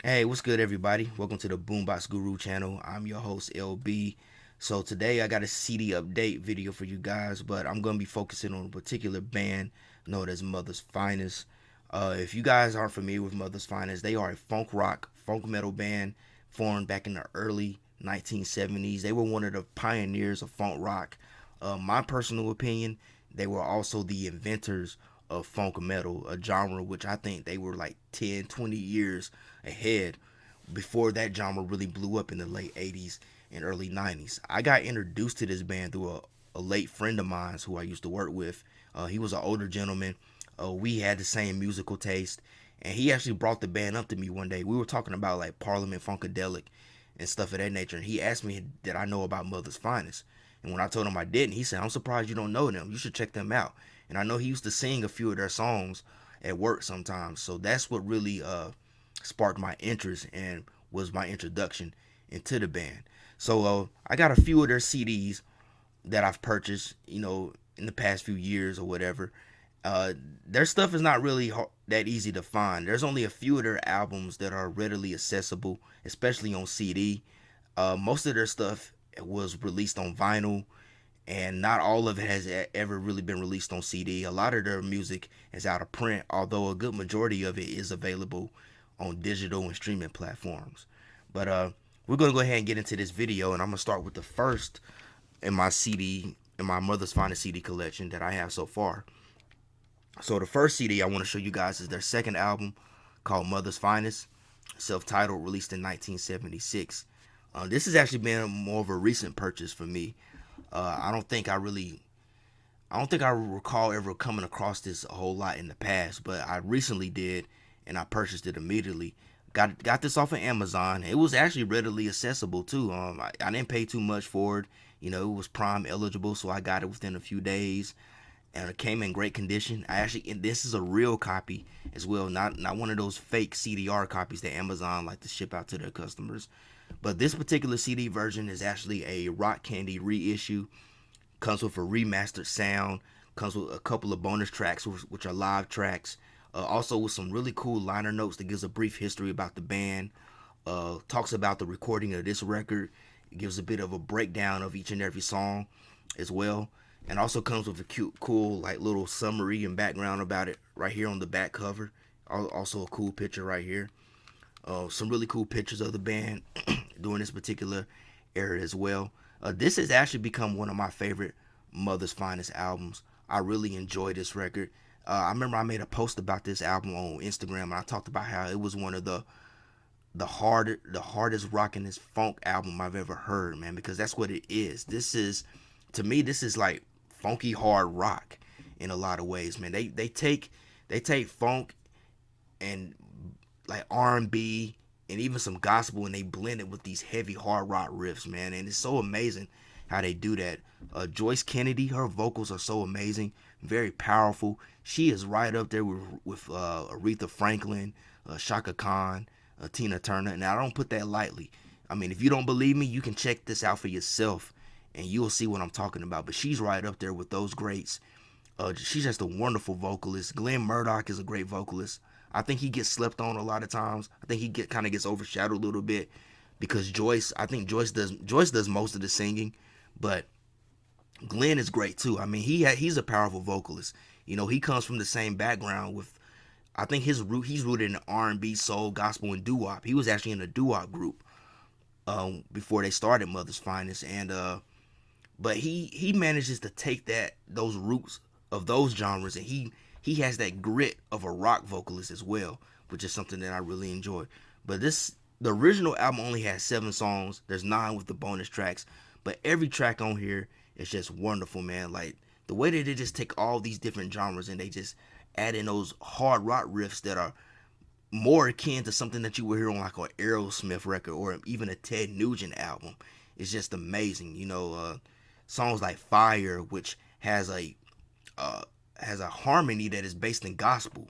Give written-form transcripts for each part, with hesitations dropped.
Hey, what's good, everybody? Welcome to the Boombox Guru channel. I'm your host, LB. So today I got a CD update video for you guys, but I'm going to be focusing on a particular band known as Mother's Finest. If you guys aren't familiar with Mother's Finest, they are a funk rock, funk metal band formed back in the early 1970s. They were one of the pioneers of funk rock. My personal opinion, they were also the inventors of funk metal, a genre which I think they were like 10, 20 years ahead before that genre really blew up in the late 80s and early 90s. I got introduced to this band through a late friend of mine who I used to work with. He was an older gentleman. We had the same musical taste, and he actually brought the band up to me one day. We were talking about like Parliament Funkadelic and stuff of that nature, and he asked me did I know about Mother's Finest. And when I told him I didn't, he said, "I'm surprised you don't know them. You should check them out." And I know he used to sing a few of their songs at work sometimes. So that's what really sparked my interest and was my introduction into the band. So I got a few of their CDs that I've purchased, in the past few years or whatever. Their stuff is not really that easy to find. There's only a few of their albums that are readily accessible, especially on CD. Most of their stuff was released on vinyl, and not all of it has ever really been released on CD. A lot of their music is out of print, although a good majority of it is available on digital and streaming platforms. But we're gonna go ahead and get into this video, and I'm gonna start with the first in my Mother's Finest CD collection that I have so far. So the first CD I want to show you guys is their second album called Mother's Finest, self-titled, released in 1976. This has actually been more of a recent purchase for me. I don't think I recall ever coming across this a whole lot in the past, but I recently did, and I purchased it immediately. Got this off of Amazon. It was actually readily accessible too. I didn't pay too much for it. It was Prime eligible, so I got it within a few days, and it came in great condition. And this is a real copy as well, not one of those fake CDR copies that Amazon like to ship out to their customers. But this particular CD version is actually a Rock Candy reissue. Comes with a remastered sound. Comes with a couple of bonus tracks, which are live tracks. Also with some really cool liner notes that gives a brief history about the band. Talks about the recording of this record. It gives a bit of a breakdown of each and every song as well. And also comes with a cute, cool, like little summary and background about it right here on the back cover. Also a cool picture right here. Some really cool pictures of the band during this particular era as well. This has actually become one of my favorite Mother's Finest albums. I really enjoy this record. I remember I made a post about this album on Instagram, and I talked about how it was one of the hardest rockinest funk album I've ever heard, man, because that's what it is. To me, this is like funky hard rock in a lot of ways, man. They take funk and like R&B and even some gospel, and they blend it with these heavy hard rock riffs, man. And it's so amazing how they do that. Joyce Kennedy, her vocals are so amazing, very powerful. She is right up there with Aretha Franklin, Shaka Khan, Tina Turner, and I don't put that lightly. I mean, if you don't believe me, you can check this out for yourself, and you'll see what I'm talking about. But she's right up there with those greats. She's just a wonderful vocalist. Glenn Murdock is a great vocalist. I think he gets slept on a lot of times. I think he kind of gets overshadowed a little bit because I think Joyce does most of the singing, but Glenn is great too. I mean, he's a powerful vocalist. He comes from the same background with, I think he's rooted in R&B, soul, gospel, and doo-wop. He was actually in a doo-wop group before they started Mother's Finest, and but he manages to take those roots of those genres, and he has that grit of a rock vocalist as well, which is something that I really enjoy. But the original album only has 7 songs. There's 9 with the bonus tracks, but every track on here is just wonderful, man. Like the way that they just take all these different genres and they just add in those hard rock riffs that are more akin to something that you would hear on like an Aerosmith record or even a Ted Nugent album. It's just amazing. Songs like Fire, which uh, has a harmony that is based in gospel.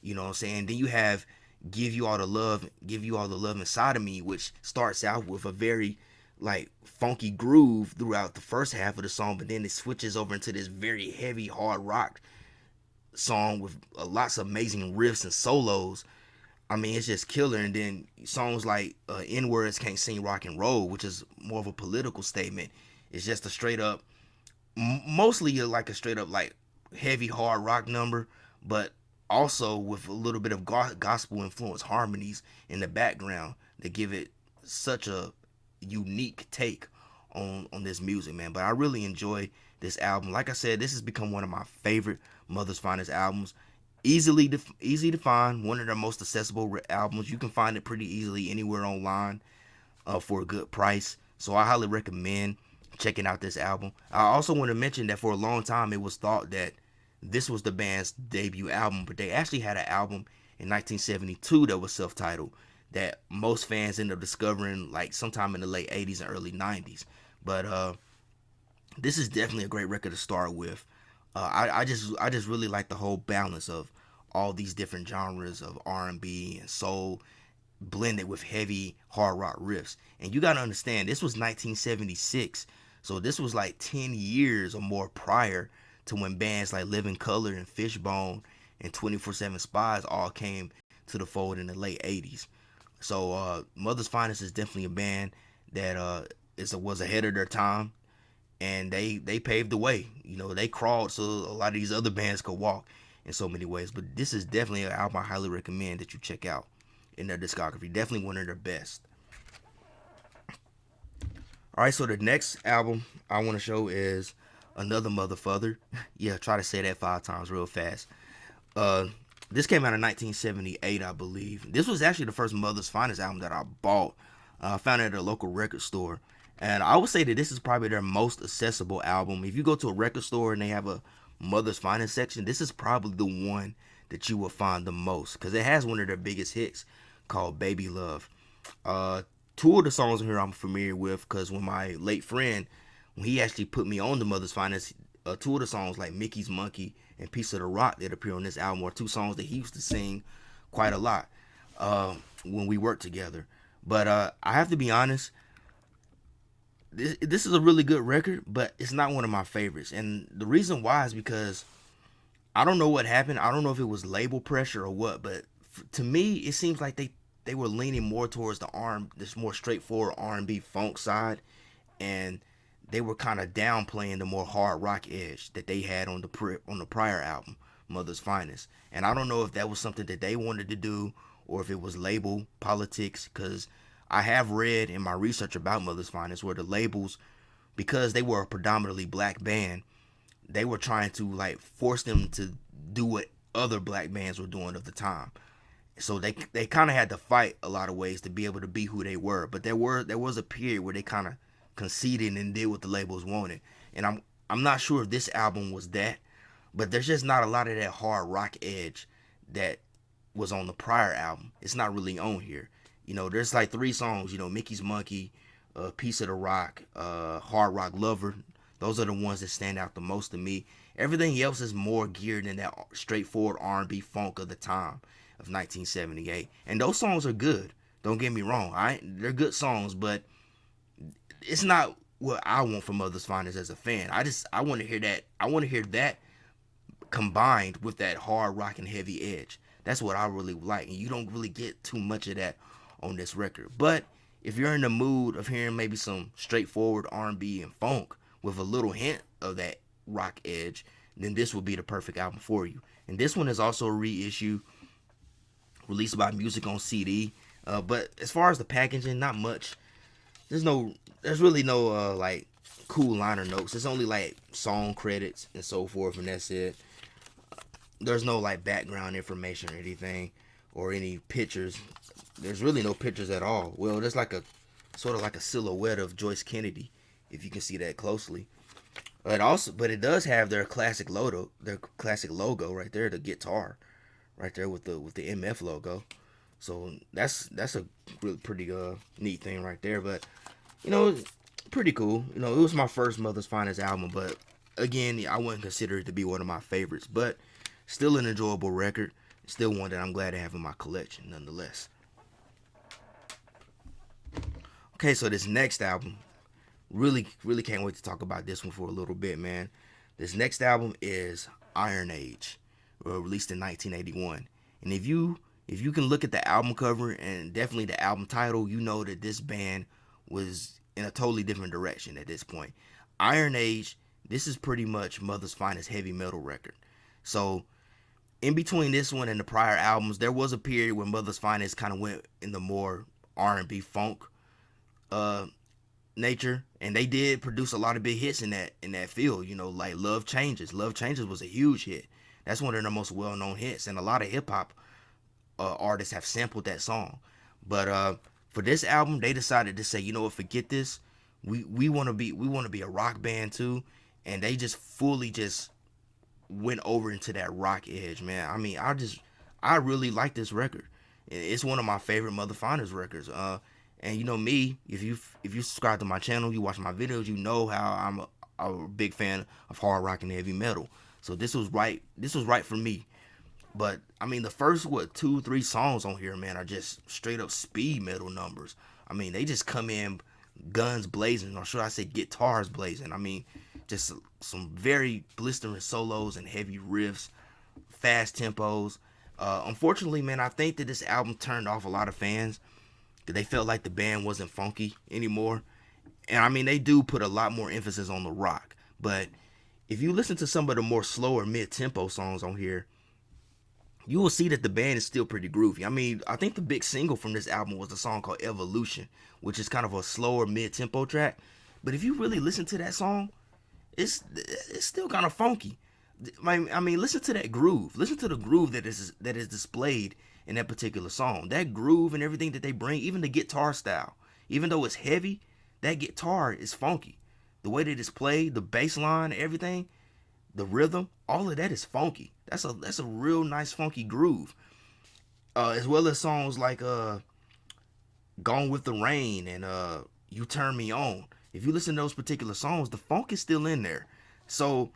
You know what I'm saying? Then you have Give You All the Love Inside of Me, which starts out with a very like funky groove throughout the first half of the song, but then it switches over into this very heavy hard rock song with lots of amazing riffs and solos. I mean, it's just killer. And then songs like N Words Can't Sing Rock and Roll, which is more of a political statement. It's just a straight up, mostly like a straight up like heavy hard rock number, but also with a little bit of gospel influence harmonies in the background that give it such a unique take on this music, man. But I really enjoy this album. Like I said, this has become one of my favorite Mother's Finest albums. Easy to find, one of their most accessible albums. You can find it pretty easily anywhere online for a good price. So I highly recommend checking out this album. I also want to mention that for a long time it was thought that this was the band's debut album, but they actually had an album in 1972 that was self-titled that most fans ended up discovering like sometime in the late 80s and early 90s. But this is definitely a great record to start with. I just really like the whole balance of all these different genres of R&B and soul blended with heavy hard rock riffs. And you got to understand, this was 1976, so this was like 10 years or more prior to when bands like Living Color and Fishbone and 24/7 Spies all came to the fold in the late 80s. So Mother's Finest is definitely a band that was ahead of their time, and they paved the way. You know, they crawled so a lot of these other bands could walk in so many ways. But this is definitely an album I highly recommend that you check out in their discography. Definitely one of their best. All right, so the next album I want to show is Another Motherfucker. Yeah, try to say that 5 times real fast. This came out in 1978, I believe. This was actually the first Mother's Finest album that I bought. I found it at a local record store. And I would say that this is probably their most accessible album. If you go to a record store and they have a Mother's Finest section, this is probably the one that you will find the most, because it has one of their biggest hits called Baby Love. Two of the songs in here I'm familiar with, because when my late friend, when he actually put me on the Mother's Finest, two of the songs like Mickey's Monkey and Piece of the Rock that appear on this album are two songs that he used to sing quite a lot when we worked together. But I have to be honest, this is a really good record, but it's not one of my favorites. And the reason why is because I don't know what happened. I don't know if it was label pressure or what, but to me, it seems like they were leaning more towards this more straightforward R&B funk side, and they were kind of downplaying the more hard rock edge that they had on the prior album, Mother's Finest. And I don't know if that was something that they wanted to do or if it was label politics, because I have read in my research about Mother's Finest where the labels, because they were a predominantly black band, they were trying to like force them to do what other black bands were doing of the time. So they kind of had to fight a lot of ways to be able to be who they were. But there was a period where they kind of conceded and did what the labels wanted. And I'm not sure if this album was that, but there's just not a lot of that hard rock edge that was on the prior album. It's not really on here. You know, there's like 3 songs, you know, Mickey's Monkey, Piece of the Rock, Hard Rock Lover. Those are the ones that stand out the most to me. Everything else is more geared in that straightforward R&B funk of the time of 1978. And those songs are good. Don't get me wrong. They're good songs, but it's not what I want from Mother's Finest as a fan. I want to hear that. I want to hear that combined with that hard rock and heavy edge. That's what I really like, and you don't really get too much of that on this record. But if you're in the mood of hearing maybe some straightforward R&B and funk with a little hint of that rock edge, then this would be the perfect album for you. And this one is also a reissue released by Music on CD. But as far as the packaging, not much. There's really no like cool liner notes. It's only like song credits and so forth, and that's it. There's no like background information or anything, or any pictures. There's really no pictures at all. Well, there's like a sort of like a silhouette of Joyce Kennedy, if you can see that closely. But it does have their classic logo right there, the guitar, right there with the MF logo. So that's a really pretty neat thing right there. But you know, pretty cool. You know, it was my first Mother's Finest album, but again, I wouldn't consider it to be one of my favorites. But still an enjoyable record. Still one that I'm glad to have in my collection, nonetheless. Okay, so this next album, really can't wait to talk about this one for a little bit, man. This next album is Iron Age, released in 1981. And if you if you can look at the album cover and definitely the album title, you know that this band was in a totally different direction at this point. Iron Age, this is pretty much Mother's finest heavy metal record. So in between this one and the prior albums, there was a period where Mother's Finest kind of went in the more R&B funk uh, nature, and they did produce a lot of big hits in that field. You know, like Love Changes. Love Changes was a huge hit. That's one of their most well known hits, and a lot of hip hop artists have sampled that song. But for this album, they decided to say, you know what, forget this. We want to be a rock band too, and they just fully just went over into that rock edge, man. I mean, I really like this record. It's one of my favorite Mother Finders records. And you know me, if you subscribe to my channel, you watch my videos, you know how I'm a big fan of hard rock and heavy metal. So this was right. This was right for me. But I mean, the first 2-3 songs on here, man, are just straight up speed metal numbers. I mean, they just come in guns blazing, or should I say guitars blazing. I mean, just some very blistering solos and heavy riffs, fast tempos. Unfortunately, man, I think that this album turned off a lot of fans because they felt like the band wasn't funky anymore. And I mean, they do put a lot more emphasis on the rock. But if you listen to some of the more slower mid-tempo songs on here, you will see that the band is still pretty groovy. I mean, I think the big single from this album was a song called Evolution, which is kind of a slower mid-tempo track. But if you really listen to that song, it's still kind of funky. I mean, listen to that groove. Listen to the groove that is displayed in that particular song. That groove and everything that they bring, even the guitar style, even though it's heavy, that guitar is funky. The way that it's played, the bass line, everything, the rhythm, all of that is funky. That's a real nice funky groove. As well as songs like Gone with the Rain and You Turn Me On. If you listen to those particular songs, the funk is still in there. So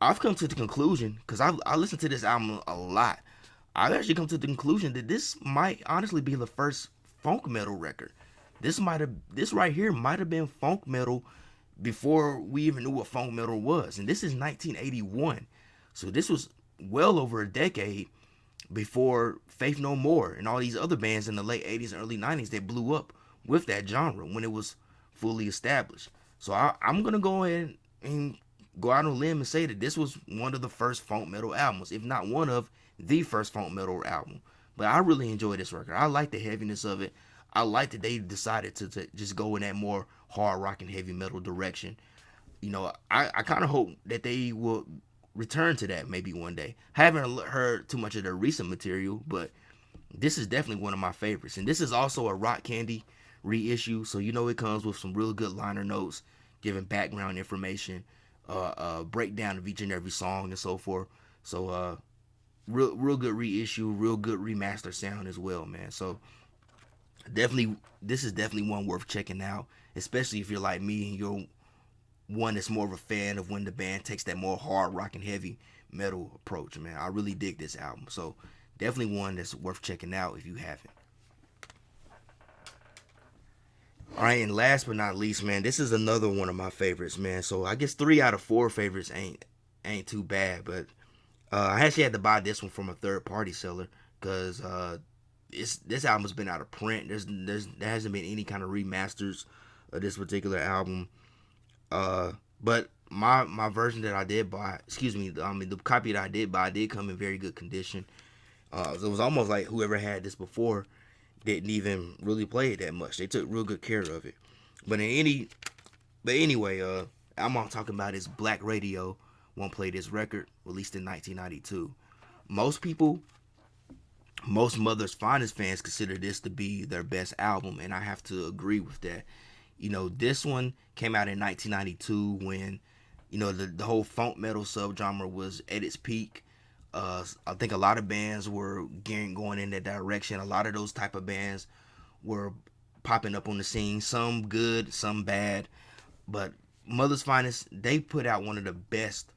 I've come to the conclusion, because I listened to this album a lot, I've actually come to the conclusion that this might honestly be the first funk metal record. This right here might have been funk metal before we even knew what funk metal was. And this is 1981. So this was well over a decade before Faith No More and all these other bands in the late 80s and early 90s that blew up with that genre when it was fully established. So I'm going to go ahead and go out on a limb and say that this was one of the first funk metal albums, if not one of the first funk metal album. But I really enjoy this record. I like the heaviness of it. I like that they decided to just go in that more hard rock and heavy metal direction. You know, I kind of hope that they will return to that maybe one day. I haven't heard too much of their recent material, but this is definitely one of my favorites. And this is also a Rock Candy reissue, so you know it comes with some real good liner notes, giving background information, breakdown of each and every song and so forth. So real good reissue, real good remaster sound as well, man. So definitely, this is definitely one worth checking out, especially if you're like me and you're one that's more of a fan of when the band takes that more hard rock and heavy metal approach, man. I really dig this album. So definitely one that's worth checking out if you haven't. All right, and last but not least, man, this is another one of my favorites, man. So I guess 3 out of 4 favorites ain't too bad, but I actually had to buy this one from a third party seller because this album's been out of print. There hasn't been any kind of remasters of this particular album. But my version that I did buy, the copy that I did buy did come in very good condition. So it was almost like whoever had this before didn't even really play it that much. They took real good care of it. But anyway, I'm talking about is Black Radio Won't Play This record, released in 1992. Most Mother's Finest fans consider this to be their best album, and I have to agree with that. You know, this one came out in 1992 when, you know, the whole funk metal subgenre was at its peak. I think a lot of bands were going in that direction. A lot of those type of bands were popping up on the scene. Some good, some bad. But Mother's Finest, they put out one of the best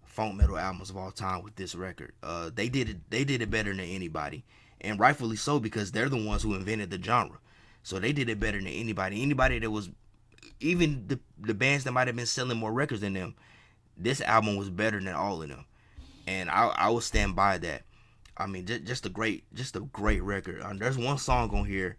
funk metal albums of all time with this record. They did it better than anybody, and rightfully so, because they're the ones who invented the genre. So they did it better than anybody. Anybody that was, even the bands that might have been selling more records than them, this album was better than all of them. And I will stand by that. I mean, just a great record. There's one song on here,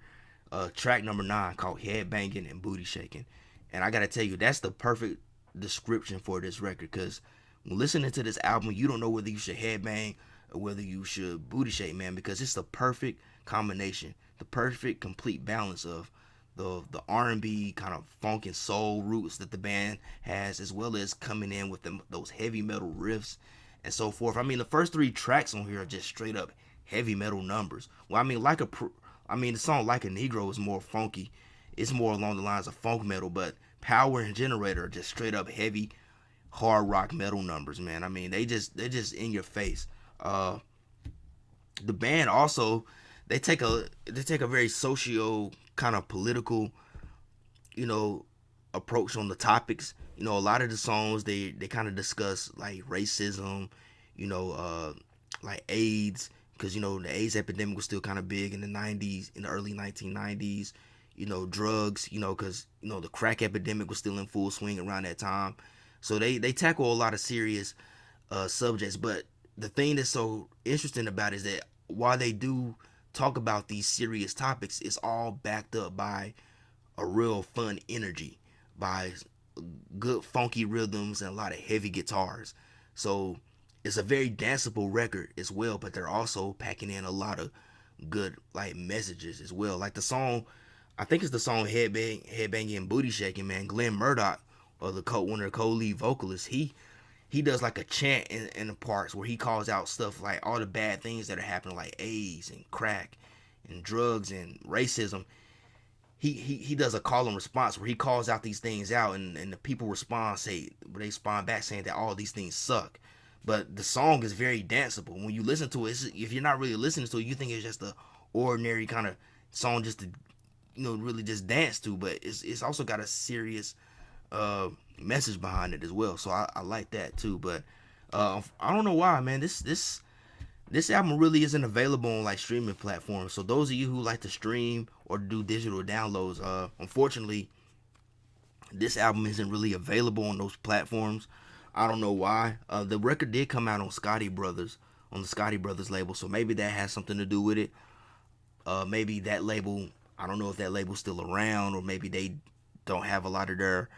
track number 9, called "Headbanging and Booty Shaking," and I gotta tell you, that's the perfect description for this record. Cause when listening to this album, you don't know whether you should headbang or whether you should booty shake, man, because it's the perfect combination, the perfect complete balance of the R&B kind of funk and soul roots that the band has, as well as coming in with those heavy metal riffs and so forth. I mean, the first 3 tracks on here are just straight up heavy metal numbers. Well, I mean, the song "Like a Negro" is more funky. It's more along the lines of funk metal, but "Power" and "Generator" are just straight up heavy hard rock metal numbers, man. I mean, they're just in your face. The band also, they take a very socio kind of political, you know, approach on the topics. You know, a lot of the songs, they kind of discuss like racism, you know, like AIDS, because you know the AIDS epidemic was still kind of big in the 90s, in the early 1990s. You know, drugs, you know, because you know the crack epidemic was still in full swing around that time. So they tackle a lot of serious subjects. But the thing that's so interesting about it is that while they do talk about these serious topics, it's all backed up by a real fun energy, by good funky rhythms and a lot of heavy guitars. So it's a very danceable record as well, but they're also packing in a lot of good like messages as well. Like the song, I think it's the song Headbanging and Booty Shaking, man. Glenn Murdock, or one of the co-lead vocalists, he does like a chant in the parts where he calls out stuff like all the bad things that are happening, like AIDS and crack and drugs and racism. He does a call and response where he calls out these things out, and the people respond back saying that all these things suck. But the song is very danceable. When you listen to it, if you're not really listening to it, you think it's just a ordinary kind of song just to, you know, really just dance to. But it's also got a serious message behind it as well. So I like that too. But I don't know why, man. This album really isn't available on like streaming platforms. So those of you who like to stream or do digital downloads, unfortunately, this album isn't really available on those platforms. I don't know why. The record did come out on on the Scotty Brothers label, so maybe that has something to do with it. Maybe that label, I don't know if that label's still around, or maybe they don't have a lot of their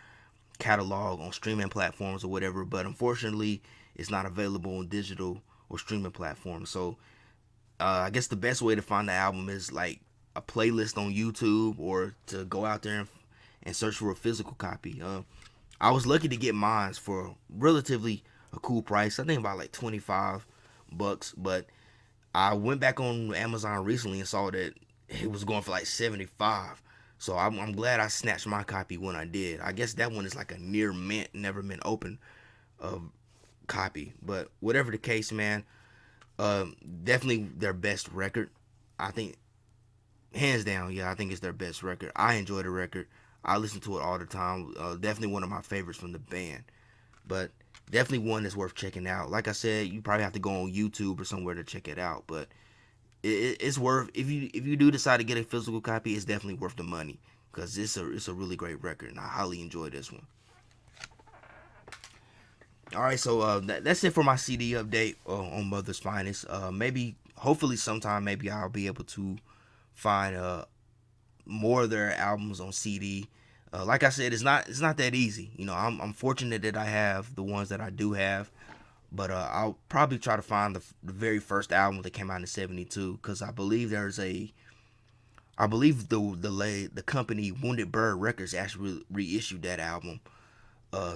catalog on streaming platforms or whatever. But unfortunately, it's not available on digital or streaming platforms. So I guess the best way to find the album is like a playlist on YouTube, or to go out there and search for a physical copy. I was lucky to get mine for relatively a cool price. I think about like $25, but I went back on Amazon recently and saw that it was going for like 75. So I'm glad I snatched my copy when I did. I guess that one is like a near mint, never been open copy. But whatever the case, man, definitely their best record. I think, hands down, yeah, I think it's their best record. I enjoy the record. I listen to it all the time. Definitely one of my favorites from the band. But definitely one that's worth checking out. Like I said, you probably have to go on YouTube or somewhere to check it out. But it's worth, if you do decide to get a physical copy, it's definitely worth the money, because it's a really great record, and I highly enjoy this one. All right, so that's it for my CD update on Mother's Finest. Maybe, hopefully, sometime maybe I'll be able to find more of their albums on CD. Like I said, it's not that easy. You know, I'm fortunate that I have the ones that I do have, but I'll probably try to find the very first album that came out in '72, because I believe I believe the company Wounded Bird Records actually reissued that album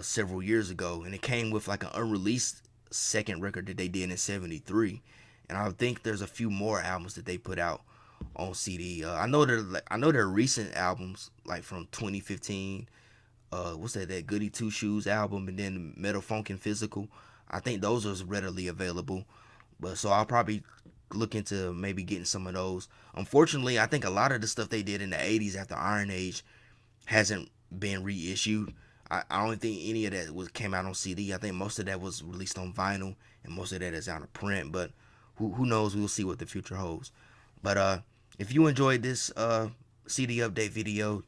several years ago, and it came with like an unreleased second record that they did in '73, and I think there's a few more albums that they put out on CD. I know their recent albums, like from 2015. What's that Goody Two Shoes album, and then Metal Funk and Physical. I think those are readily available, but so I'll probably look into maybe getting some of those. Unfortunately, I think a lot of the stuff they did in the '80s after Iron Age hasn't been reissued. I don't think any of that came out on CD. I think most of that was released on vinyl, and most of that is out of print. But who knows? We'll see what the future holds. But if you enjoyed this CD update video,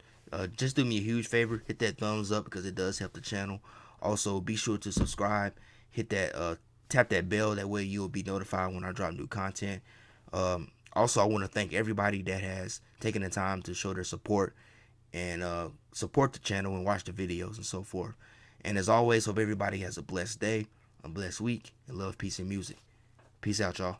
just do me a huge favor, hit that thumbs up, because it does help the channel. Also, be sure to subscribe, hit that tap that bell. That way you'll be notified when I drop new content. Also, I want to thank everybody that has taken the time to show their support and support the channel and watch the videos and so forth. And as always, hope everybody has a blessed day, a blessed week, and love, peace, and music. Peace out, y'all.